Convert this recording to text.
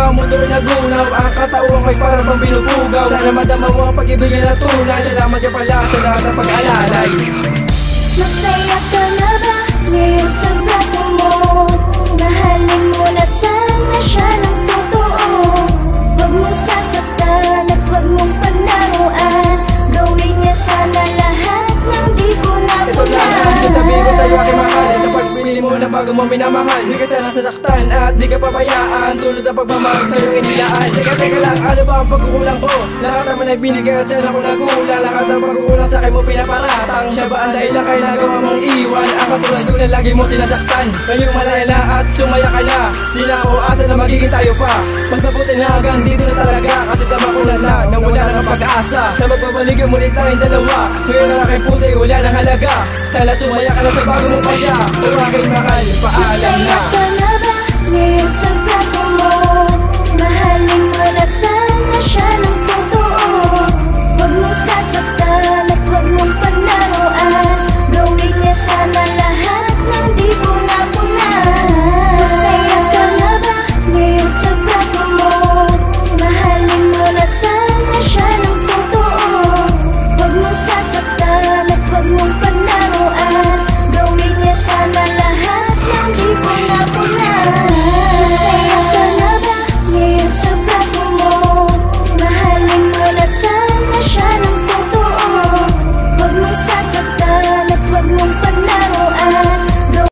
na mundo rin nagunaw. Ang katawan ko'y parang bang binubugaw. Sana madama mo ang pag-ibig na tunay. Salamat ka pala sa lahat ng pag-alalay. Masaya ka na ba ngayon sa bago mo? Mahalin mo na sana siya ng totoo. Huwag mong sasaktan at huwag mong paglaruan. Gawin niya sana lahat ng di ko Ito lang ang sasabihin ko sa'yo aking mahal. Sa pagpili mo na bago mo minamahal, di ka sana sasaktan at di ka pabayaan. Tulad ang pagmamahal sa'yo inilaan. Teka lang, ano ba ang pagkukulang ko? Lahat naman ay binigay at sana ko nagkulang. Lahat ng pagkukulang sa'kin mo pinaparatang. Siya ba ang dahilan kaya nagawa mong iwan? Ang katulad ko na lagi mo sinasaktan. Ngayong malaya na at sumaya ka na. Di na ako asa na magiging tayo pa. Mas mabuti na hanggang dito na talaga. Kasi tama ko na na wala na ng pag-asa. Na magbabalikan muli tayong dalawa. Ngayon ang aking pusa'y wala ng halaga. Sana sumaya ka na sa bago mong paya. O aking mahal, paalam na. Masaya ka na ba ngayon sa